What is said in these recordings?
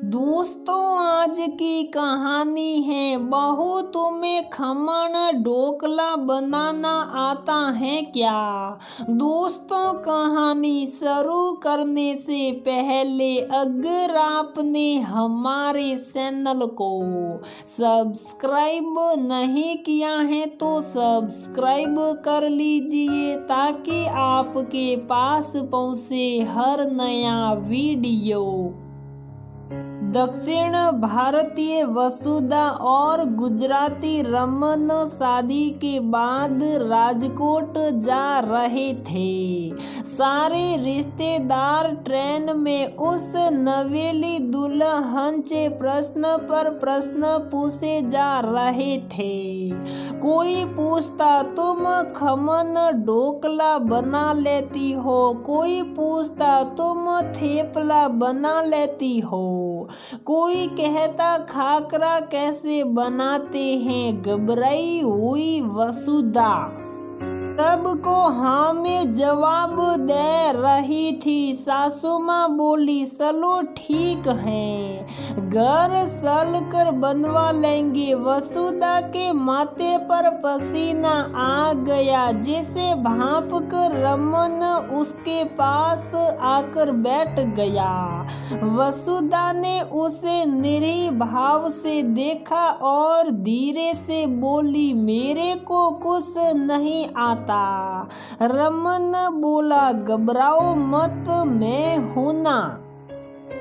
दोस्तों, आज की कहानी है बहू तुम्हें खमन ढोकला बनाना आता है क्या। दोस्तों, कहानी शुरू करने से पहले अगर आपने हमारे चैनल को सब्सक्राइब नहीं किया है तो सब्सक्राइब कर लीजिए ताकि आपके पास पहुंचे हर नया वीडियो। दक्षिण भारतीय वसुधा और गुजराती रमन शादी के बाद राजकोट जा रहे थे। सारे रिश्तेदार ट्रेन में उस नवेली दुल्हन से प्रश्न पर प्रश्न पूछे जा रहे थे। कोई पूछता तुम खमन ढोकला बना लेती हो, कोई पूछता तुम थेपला बना लेती हो, कोई कहता खाकरा कैसे बनाते हैं। घबराई हुई वसुधा सबको हाँ में जवाब दे रही थी। सासू माँ बोली, चलो ठीक है, घर चल कर बनवा लेंगे। वसुधा के माथे पर पसीना आ गया। जैसे भाप कर रमन उसके पास आकर बैठ गया। वसुधा ने उसे निरीह भाव से देखा और धीरे से बोली, मेरे को कुछ नहीं आता। रमन बोला, घबराओ मत, मैं हूं ना।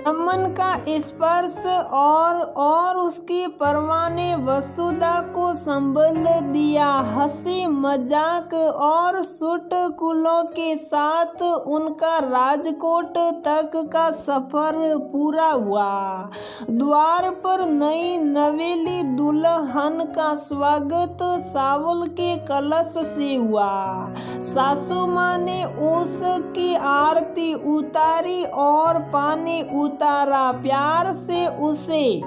रमन का स्पर्श और उसकी परवाह ने वसुधा को संभल दिया। हंसी मजाक और चुटकुलों के साथ उनका राजकोट तक का सफर पूरा हुआ। द्वार पर नई नवेली दुल्हन का स्वागत चावल के कलश से हुआ। सासू माँ ने उसकी आरती उतारी और पानी उतारा। प्यार से उसे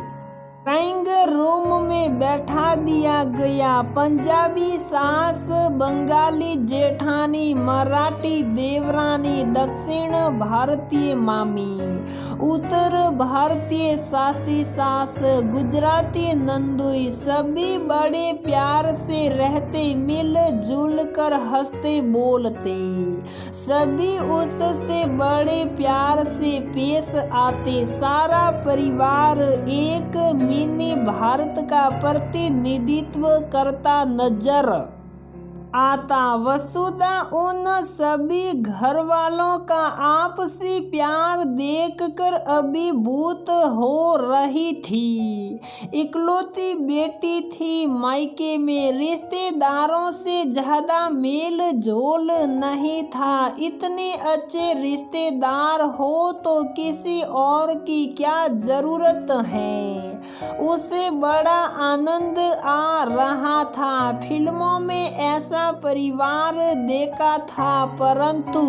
ड्राइंग रूम में बैठा दिया गया। पंजाबी सास, बंगाली जेठानी, मराठी देवरानी, दक्षिण भारतीय मामी, उत्तर भारतीय सासी सास, गुजराती नंदुई, सभी बड़े प्यार से रहते, मिलजुल कर हंसते बोलते। सभी उससे बड़े प्यार से पेश आते। सारा परिवार एक मिनी भारत का प्रतिनिधित्व करता नजर आता। वसुधा उन सभी घर वालों का आपसी प्यार देखकर अभिभूत हो रही थी। इकलौती बेटी थी। मायके में रिश्तेदारों से ज्यादा मेल जोल नहीं था। इतने अच्छे रिश्तेदार हो तो किसी और की क्या जरूरत है। उसे बड़ा आनंद आ रहा था। फिल्मों में ऐसा परिवार देखा था, परंतु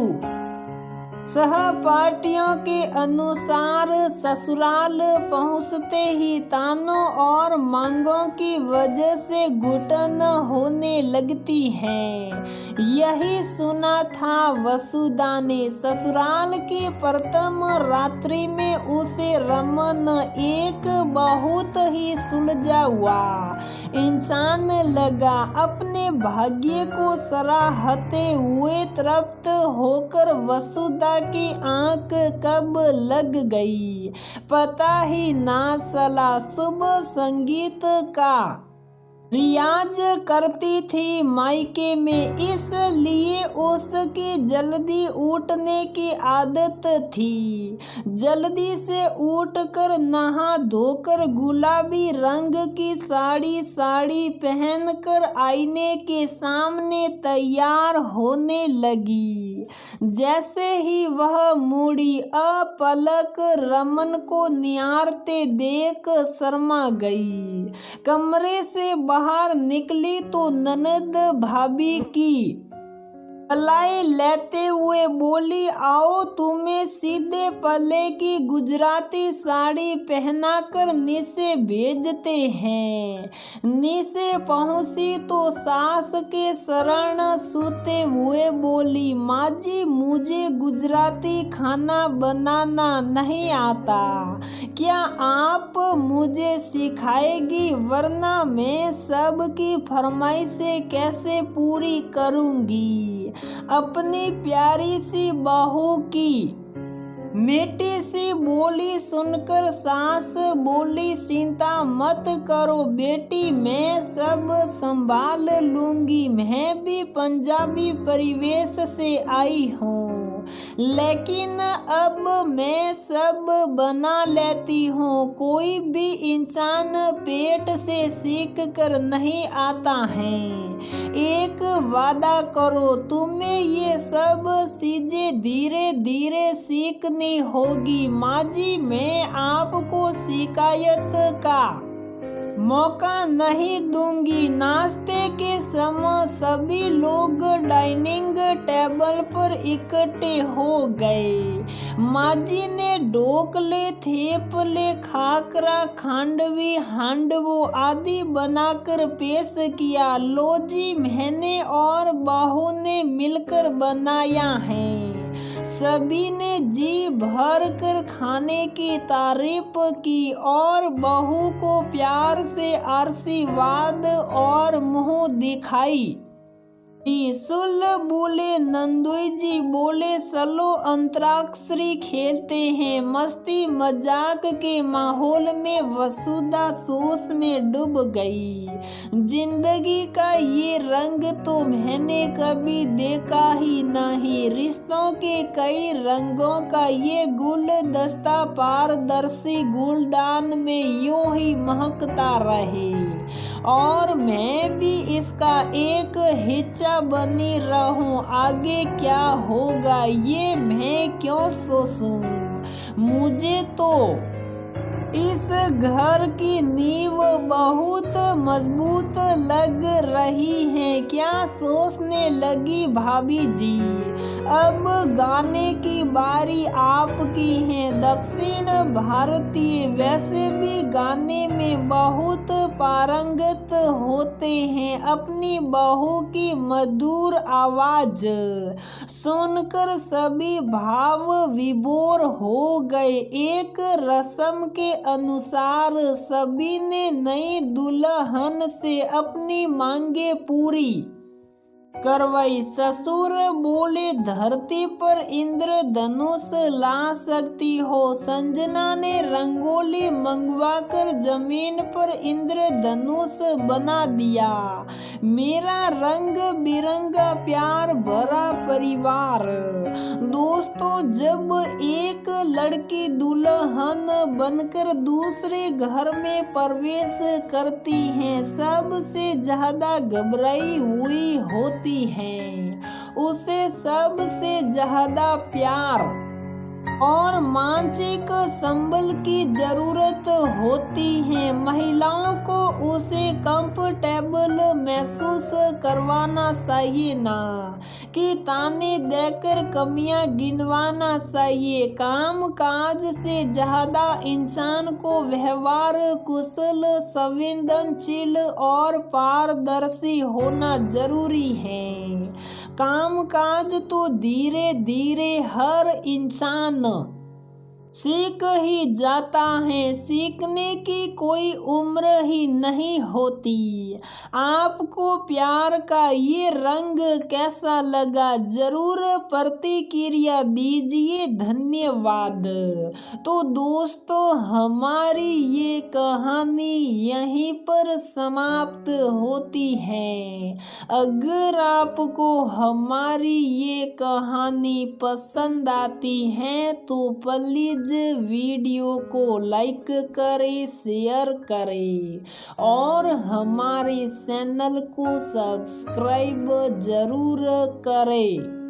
सहपाठियों के अनुसार ससुराल पहुंचते ही तानों और मांगों की वजह से घुटन होने लगती है। यही सुना था वसुधा ने। ससुराल की प्रथम रात्रि में उसे रमन एक बहुत ही सुलझा हुआ इंसान लगा। अपने भाग्य को सराहते हुए तृप्त होकर वसुधा की आंख कब लग गई पता ही ना चला। सुबह संगीत का रियाज करती थी मायके में, इसलिए उसकी जल्दी उठने की आदत थी। जल्दी से उठकर नहा धोकर गुलाबी रंग की साड़ी पहनकर आईने के सामने तैयार होने लगी। जैसे ही वह मुड़ी, अपलक रमन को निहारते देख शर्मा गई। कमरे से बाहर निकली तो ननद भाभी की मलाई लेते हुए बोली, आओ तुम्हें सीधे पल्ले की गुजराती साड़ी पहनाकर नीचे भेजते हैं। नीचे पहुंची तो सास के शरण सोते हुए बोली, माँ जी मुझे गुजराती खाना बनाना नहीं आता, क्या आप मुझे सिखाएगी, वरना मैं सबकी फरमाइशें कैसे पूरी करूंगी। अपनी प्यारी सी बहू की मीठी सी बोली सुनकर सास बोली, चिंता मत करो बेटी, मैं सब संभाल लूंगी। मैं भी पंजाबी परिवेश से आई हूँ, लेकिन अब मैं सब बना लेती हूँ। कोई भी इंसान पेट से सीख कर नहीं आता है। एक वादा करो, तुम्हें ये सब चीजें धीरे धीरे सीखनी होगी। माँ जी मैं आपको शिकायत का मौका नहीं दूंगी। नाश्ते के समय सभी लोग डाइनिंग टेबल पर इकट्ठे हो गए। माँ जी ने ढोकले, थेपले, खाकरा, खांडवी, हांडवो आदि बनाकर पेश किया। लो जी मैंने और बहू ने मिलकर बनाया है। सभी ने जी भर कर खाने की तारीफ की और बहू को प्यार से आशीर्वाद और मुंह दिखाई। सुल बोले, नंदुई जी बोले, चलो अंतराक्षरी खेलते हैं। मस्ती मजाक के माहौल में वसुधा सोच में डूब गई। जिंदगी का ये रंग तो मैंने कभी देखा ही नहीं। रिश्तों के कई रंगों का ये गुलदस्ता पारदर्शी गुलदान में यूं ही महकता रहे और मैं भी इसका एक हिस्सा बनी रहूं। आगे क्या होगा ये मैं क्यों सोचूं। मुझे तो इस घर की नींव बहुत मजबूत लग रही है। क्या सोचने लगी भाभी जी। अब गाने की बारी आपकी है। दक्षिण भारतीय वैसे भी गाने में बहुत पारंगत होते हैं। अपनी बहू की मधुर आवाज सुनकर सभी भाव विभोर हो गए। एक रस्म के अनुसार सभी ने नई दुल्हन से अपनी मांगे पूरी करवाई। ससुर बोले, धरती पर इंद्रधनुष ला सकती हो। संजना ने रंगोली मंगवाकर जमीन पर इंद्रधनुष बना दिया। मेरा रंग बिरंगा प्यार भरा परिवार। दोस्तों जब एक लड़की दुल्हन बनकर दूसरे घर में प्रवेश करती है, सबसे ज्यादा घबराई हुई होती है। उसे सबसे ज्यादा प्यार और मानसिक संबल की जरूरत होती है। महिलाओं को उसे कंफर्टेबल महसूस करवाना चाहिए, ना कि ताने देकर कमियां गिनवाना चाहिए। काम काज से ज्यादा इंसान को व्यवहार कुशल, संवेदनशील और पारदर्शी होना जरूरी है। काम काज तो धीरे धीरे हर इंसान सीख ही जाता है। सीखने की कोई उम्र ही नहीं होती। आपको प्यार का ये रंग कैसा लगा जरूर प्रतिक्रिया दीजिए। धन्यवाद। तो दोस्तों हमारी ये कहानी यहीं पर समाप्त होती है। अगर आपको हमारी ये कहानी पसंद आती है तो प्लीज वीडियो को लाइक करें, शेयर करें और हमारे चैनल को सब्सक्राइब जरूर करें।